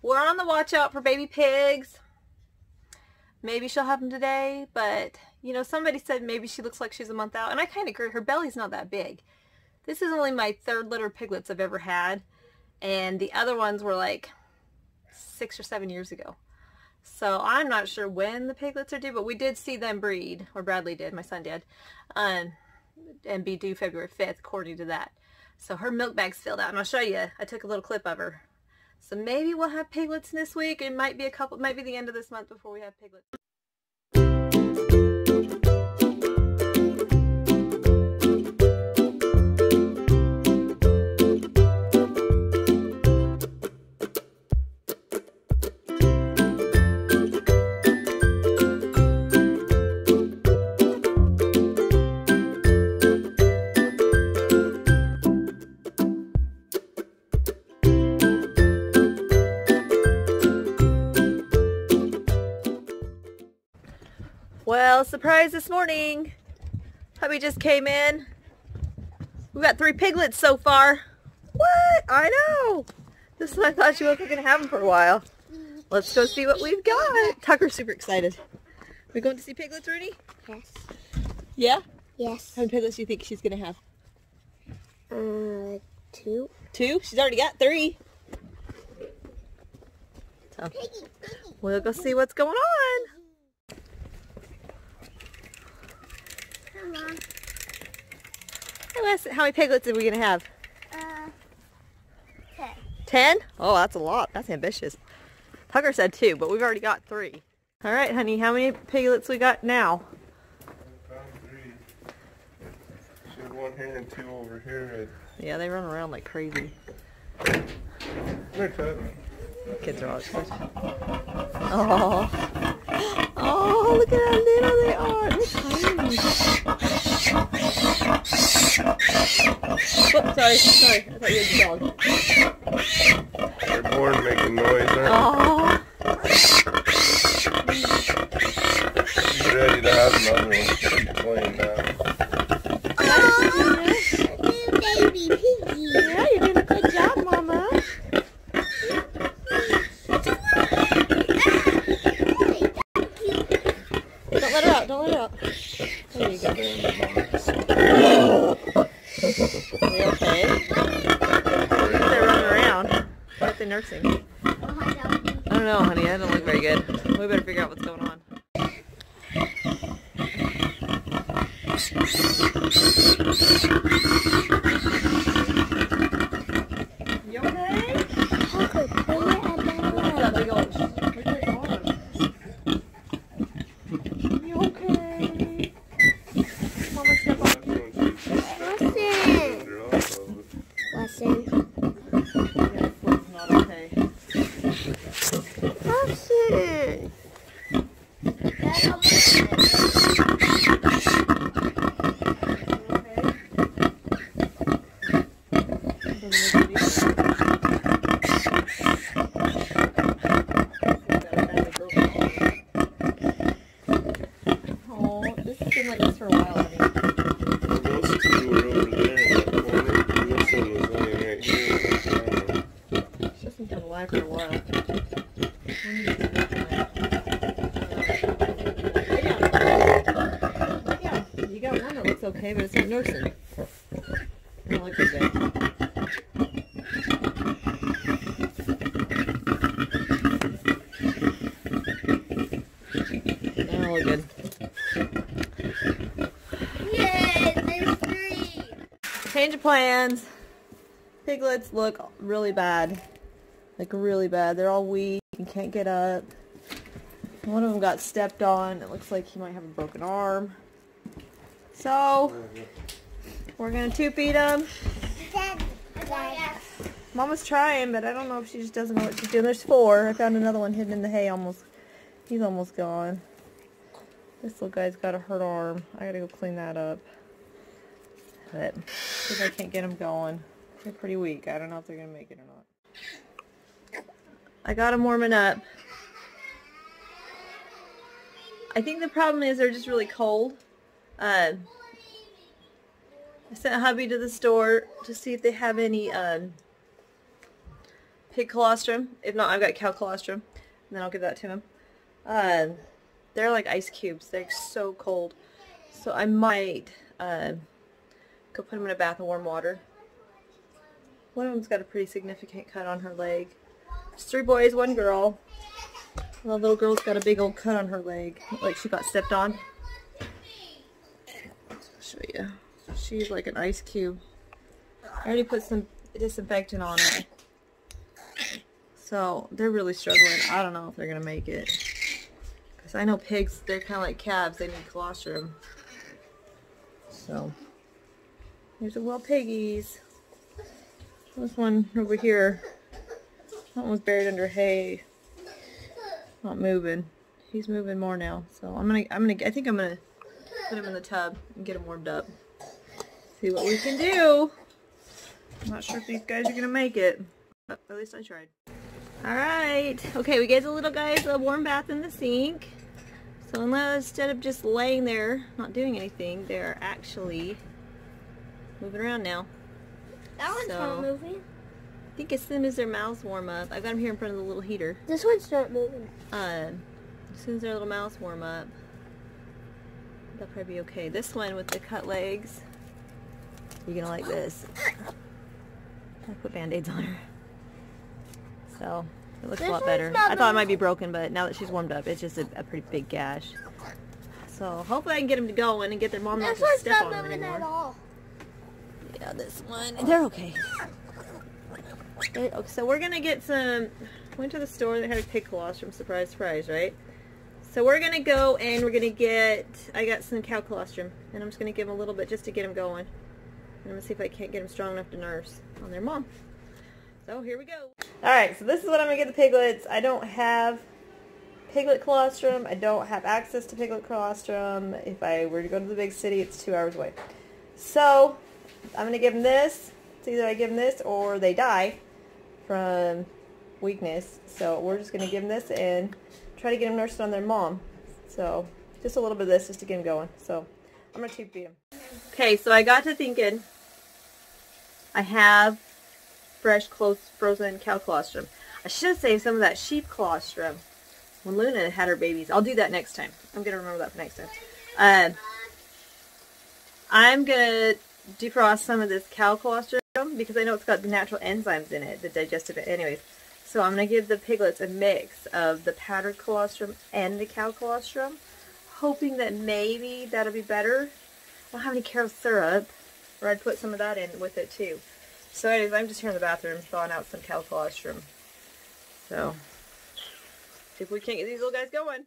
We're on the watch out for baby pigs. Maybe she'll have them today, but you know, somebody said maybe she looks like she's a month out, and I kind of agree. Her belly's not that big. This is only my third litter of piglets I've ever had, and the other ones were like 6 or 7 years ago. So I'm not sure when the piglets are due, but we did see them breed, or Bradley did, my son did, and be due February 5th according to that. So her milk bag's filled out, and I'll show you. I took a little clip of her. So maybe we'll have piglets this week. It might be might be the end of this month before we have piglets. Well, surprise this morning. Hubby just came in. We got 3 piglets so far. What? I know. This is what I thought you wasn't going to have them for a while. Let's go see what we've got. Tucker's super excited. We going to see piglets, Rudy? Yes. Yeah? Yes. How many piglets do you think she's going to have? 2. 2? She's already got 3. So, we'll go see what's going on. How many piglets are we going to have? 10. 10? Oh, that's a lot. That's ambitious. Tucker said 2, but we've already got 3. All right, honey, how many piglets we got now? I found 3. She had 1 here and 2 over here. Yeah, they run around like crazy. Come here, Tut. Kids are all excited. Oh. Oh, look at how little they are. They're tiny. Whoops, sorry. I thought you had the dog. They're born making noise, aren't Oh. they? She's ready to have another one. She's playing now. Oh, baby piggy. Yeah, you're doing a good job, Mama. Don't let her out. Don't let her out. There you go. Are they okay? They're running around. Why aren't they nursing? I don't know, honey. That doesn't look very good. We better figure out what's going on. You okay? Look at that big old... Look at his arm. You okay? Mama, step on. Listen. Yeah, Flynn's not okay. Listen. Oh, this has been like this for a while, honey. Those 2 were over there in that corner. This one was laying right here. She hasn't been alive for a while. Yeah, you got one that looks okay, but it's not nursing. I don't like that. Oh, look good. Yay, there's 3. Change of plans. Piglets look really bad. Like really bad. They're all weak and can't get up. One of them got stepped on. It looks like he might have a broken arm. So, we're going to 2-feed them. Mama's trying, but I don't know if she just doesn't know what she's doing. There's 4. I found another one hidden in the hay almost. He's almost gone. This little guy's got a hurt arm. I gotta go clean that up. But, see if I can't get him going. They're pretty weak. I don't know if they're going to make it or not. I got them warming up. I think the problem is they're just really cold. I sent hubby to the store to see if they have any pig colostrum. If not, I've got cow colostrum. And then I'll give that to him. They're like ice cubes. They're so cold. So I might go put them in a bath of warm water. One of them's got a pretty significant cut on her leg. There's 3 boys, 1 girl. And the little girl's got a big old cut on her leg. Like she got stepped on. I'll show you. She's like an ice cube. I already put some disinfectant on her. So they're really struggling. I don't know if they're going to make it. Because I know pigs, they're kind of like calves. They need colostrum. So here's the wild piggies. This one over here. That one was buried under hay. Not moving. He's moving more now. So I think I'm gonna put him in the tub and get him warmed up. See what we can do. I'm not sure if these guys are gonna make it, but at least I tried. Alright. Okay, we gave the little guys a warm bath in the sink. So instead of just laying there, not doing anything, they're actually moving around now. That one's not moving. I think as soon as their mouths warm up, I've got them here in front of the little heater. This one's not moving. As soon as their little mouths warm up, they'll probably be okay. This one with the cut legs, you're gonna like this. I put band-aids on her. So it looks a lot better. I thought it might be broken, but now that she's warmed up, it's just a pretty big gash. So hopefully I can get them to go in and get their mom not to step on them anymore. At all. Yeah, this one. They're okay. So we're gonna get some. Went to the store. They had a pig colostrum. Surprise, surprise, right? So we're gonna go and we're gonna get. I got some cow colostrum, and I'm just gonna give them a little bit just to get them going. And I'm gonna see if I can't get them strong enough to nurse on their mom. So here we go. All right. So this is what I'm gonna get the piglets. I don't have piglet colostrum. I don't have access to piglet colostrum. If I were to go to the big city, it's 2 hours away. So I'm gonna give them this. It's either I give them this or they die from weakness. So we're just going to give them this and try to get them nursed on their mom. So just a little bit of this just to get them going. So I'm going to tube feed them. Okay, so I got to thinking I have fresh, close, frozen cow colostrum. I should save some of that sheep colostrum when Luna had her babies. I'll do that next time. I'm going to remember that for next time. I'm going to defrost some of this cow colostrum because I know it's got the natural enzymes in it, the digestive, anyways. So I'm going to give the piglets a mix of the powdered colostrum and the cow colostrum, hoping that maybe that'll be better. I don't have any carob syrup, or I'd put some of that in with it too. So anyways, I'm just here in the bathroom thawing out some cow colostrum. So, see if we can't get these little guys going.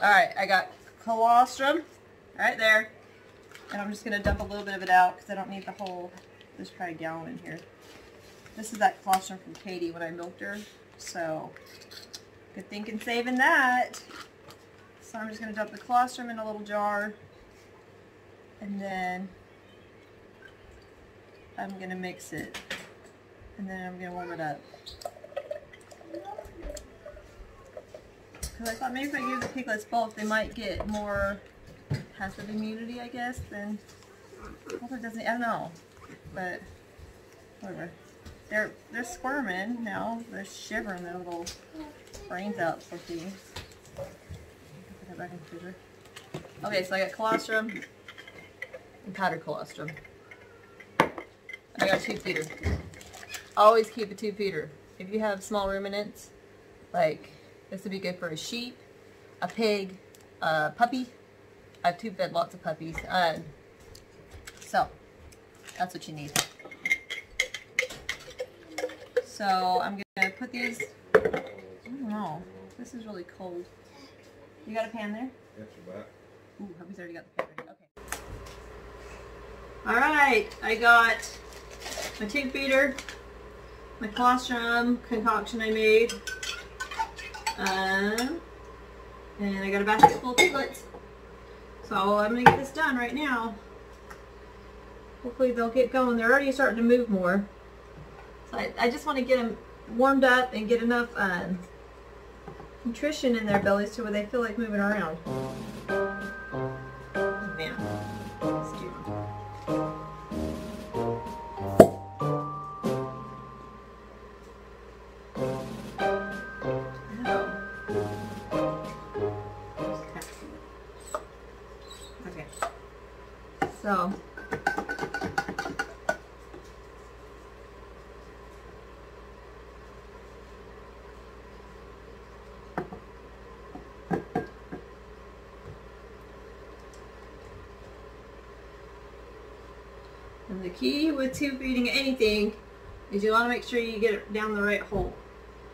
Alright, I got colostrum right there. And I'm just going to dump a little bit of it out because I don't need the whole, there's probably a gallon in here. This is that colostrum from Katie when I milked her. So, good thinking saving that. So I'm just going to dump the colostrum in a little jar. And then I'm going to mix it. And then I'm going to warm it up. Because I thought maybe if I give the piglets both, they might get more passive immunity, I guess, than, hopefully it doesn't, I don't know, but whatever. They're squirming now, they're shivering their little brains out for things. Put that back in the freezer. Okay, so I got colostrum and powdered colostrum. I got a tube feeder. Always keep a tube feeder. If you have small ruminants, like, this would be good for a sheep, a pig, a puppy. I've tube fed lots of puppies. So, that's what you need. So, I'm going to put these, I don't know, this is really cold. You got a pan there? Got your back. Ooh, puppy's already got the pan ready. Okay. Alright, I got my tube feeder, my colostrum concoction I made. And I got a basket full of piglets. So I'm going to get this done right now. Hopefully they'll get going. They're already starting to move more. So I just want to get them warmed up and get enough nutrition in their bellies to where they feel like moving around. So. And the key with tube feeding anything is you want to make sure you get it down the right hole.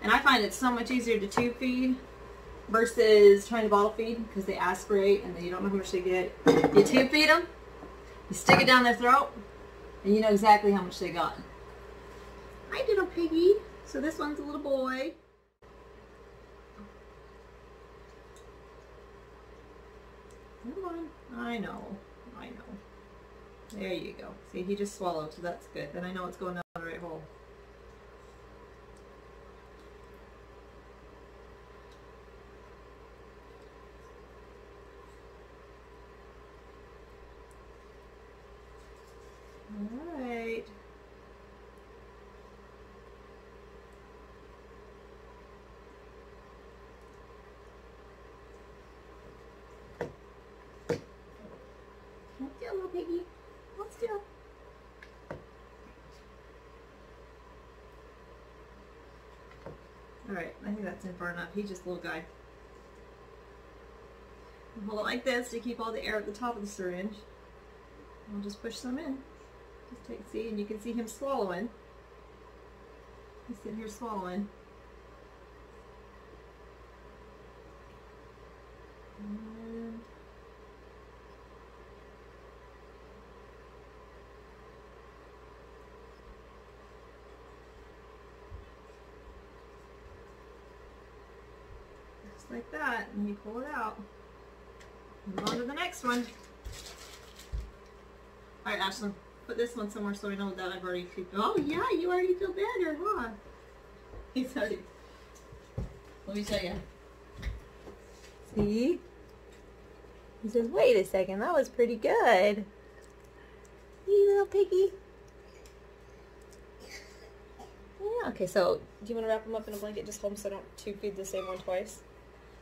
And I find it so much easier to tube feed versus trying to bottle feed because they aspirate and then you don't know how much they get. You tube feed them, you stick it down their throat, and you know exactly how much they got. Hi, little piggy. So this one's a little boy. Come on. I know. There you go. See, he just swallowed, so that's good. Then I know it's going down the right hole. All right. Hold still, little piggy. Hold still. Alright, I think that's in far enough. He's just a little guy. Hold it like this to keep all the air at the top of the syringe. I'll just push some in. Just take, see, and you can see him swallowing. He's sitting here swallowing. And just like that, and you pull it out. Move on to the next one. Alright, Ashlyn, put this one somewhere so I know that I've already cooked. Oh yeah, you already feel better, huh? He's already. Let me show you. See? He says, wait a second, that was pretty good. You little piggy. Yeah, okay, so do you want to wrap them up in a blanket? Just hold them so I don't tube feed the same one twice.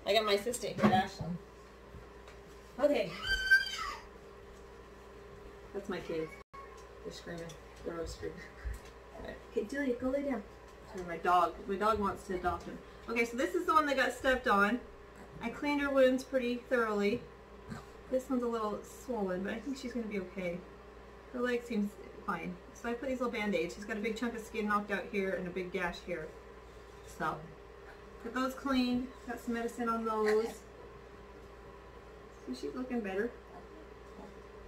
I got my assistant here, Ashlyn. Okay. That's my kids. They're screaming. They're always screaming. Right. Okay, Julia, go lay down. Sorry, my dog. My dog wants to adopt him. Okay, so this is the one that got stepped on. I cleaned her wounds pretty thoroughly. This one's a little swollen, but I think she's going to be okay. Her leg seems fine. So I put these little band-aids. She's got a big chunk of skin knocked out here and a big gash here. So, got those cleaned. Got some medicine on those. So she's looking better.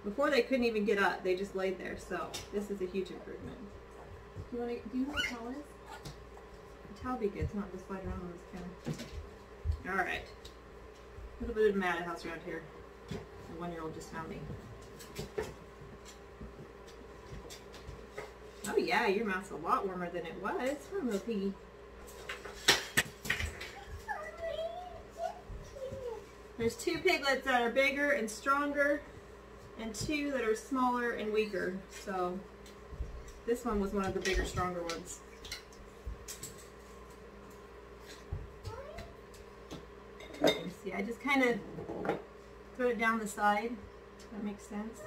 Before they couldn't even get up, they just laid there, so this is a huge improvement. Do you know what a towel is? A towel would be good, to not just slide around on this counter. Alright. A little bit of madhouse around here. My 1-year-old just found me. Oh yeah, your mouth's a lot warmer than it was. Come on, little piggy. There's 2 piglets that are bigger and stronger, and 2 that are smaller and weaker. So this one was one of the bigger, stronger ones. See, I just kind of throw it down the side. If that makes sense.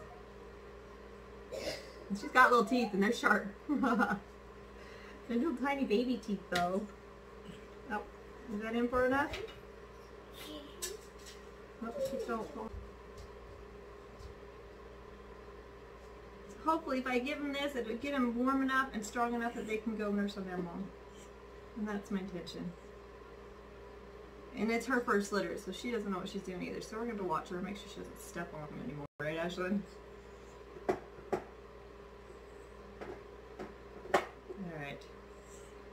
And she's got little teeth and they're sharp. They're little tiny baby teeth though. Oh, is that in far enough? Oh, she fell. Hopefully if I give them this, it would get them warm enough and strong enough that they can go nurse on their mom. And that's my intention. And it's her first litter, so she doesn't know what she's doing either. So we're going to watch her, make sure she doesn't step on them anymore. Right, Ashlyn? Alright.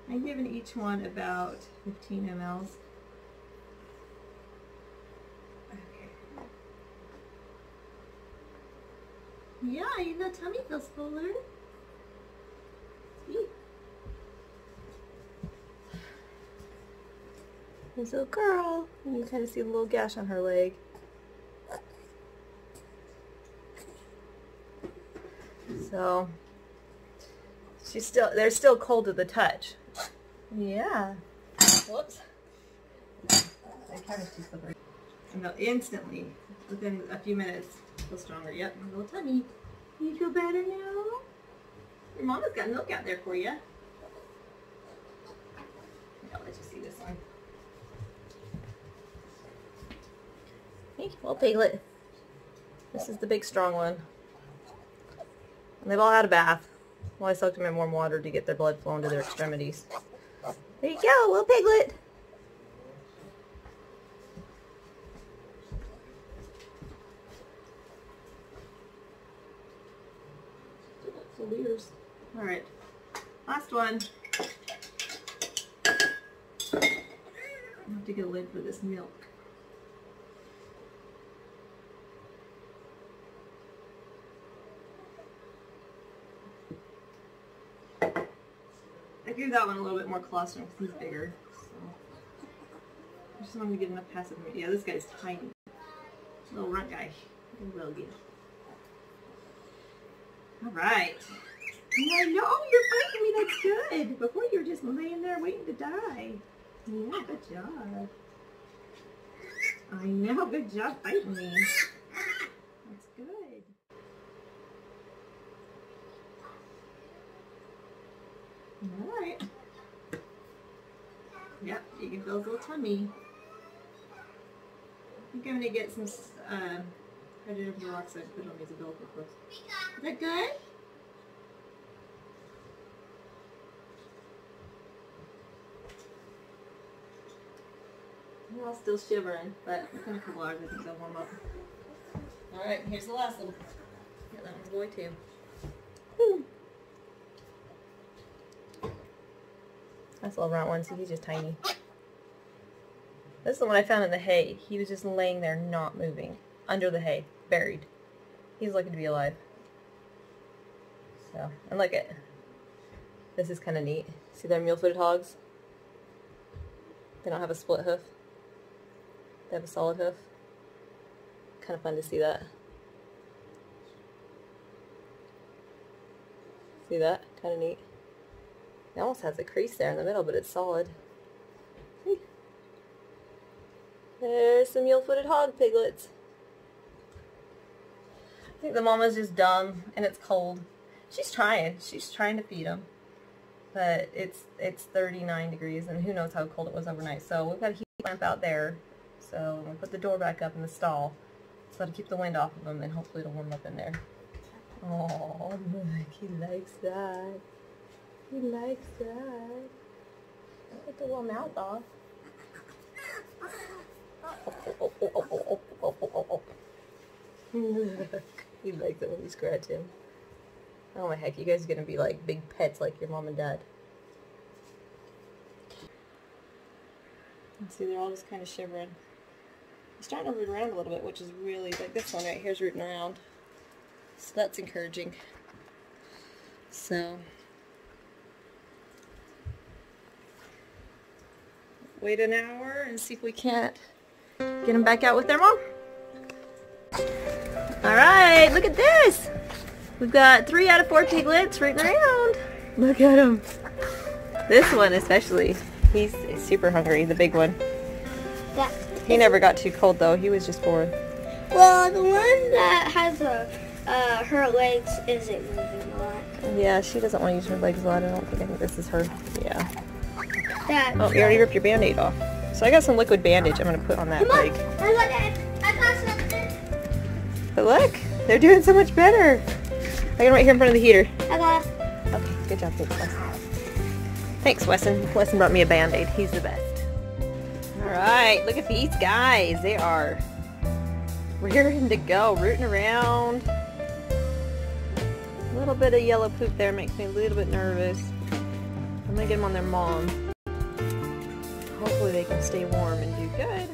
I'm giving each one about 15 mLs. Yeah, your little tummy feels fuller. See? There's a little girl. And you kind of see a little gash on her leg. So, they're still cold to the touch. Yeah. Whoops. I kind of too slippery. And they'll instantly, within a few minutes, feel stronger. Yep, my little tummy. You feel better now? Your mama's got milk out there for you. I'll let you see this one. Hey, little piglet. This is the big strong one. And they've all had a bath. Well, I soaked them in warm water to get their blood flowing to their extremities. There you go, little piglet. Alright, last one. I have to get a lid for this milk. I gave that one a little bit more colostrum because he's bigger. So I just wanted to get enough passive. Yeah, this guy's tiny. Little runt guy. Real good. Alright. I know, you're fighting me, that's good. Before you were just laying there waiting to die. Yeah, good job. I know, good job fighting me. That's good. Alright. Yep, you can feel his little tummy. I think I'm going to get some hydrogen peroxide put on these umbilical cords. Is that good? They're all still shivering, but within a couple hours I think they'll warm up. Alright, here's the last one. Yeah, that one's boy too. Woo. That's a little round one, see he's just tiny. This is the one I found in the hay. He was just laying there not moving. Under the hay. Buried. He's lucky to be alive. So, and look at this is kind of neat. See their mule-footed hogs? They don't have a split hoof. They have a solid hoof. Kind of fun to see that. See that? Kind of neat. It almost has a crease there in the middle, but it's solid. See? There's some mule-footed hog piglets. I think the mama's just dumb and it's cold. She's trying to feed them. But it's 39 degrees and who knows how cold it was overnight. So we've got a heat lamp out there. So we'll put the door back up in the stall so to keep the wind off of them and hopefully it'll warm up in there. Oh, look, he likes that. He likes that. Get the little mouth off. Look, he likes it when you scratch him. Oh my heck, you guys are gonna be like big pets like your mom and dad. And see, they're all just kind of shivering. He's starting to root around a little bit, which is really, like this one right here is rooting around. So that's encouraging. So, wait an hour and see if we can't get them back out with their mom. Alright, look at this! We've got 3 out of 4 piglets rooting around. Look at him. This one especially. He's super hungry, the big one. Yeah. He never got too cold though. He was just bored. Well, the one that has her legs isn't moving a lot. Yeah, she doesn't want to use her legs a lot. I think this is her. Yeah. That. Oh, you already ripped your band-aid off. So I got some liquid bandage I'm going to put on that leg. I got that. I got something. But look, they're doing so much better. I got them right here in front of the heater. I got. Okay, good job. Thanks, Wesson. Thanks, Wesson. Wesson brought me a band-aid. He's the best. Alright, look at these guys. They are rearing to go, rooting around. A little bit of yellow poop there makes me a little bit nervous. I'm going to get them on their mom. Hopefully they can stay warm and do good.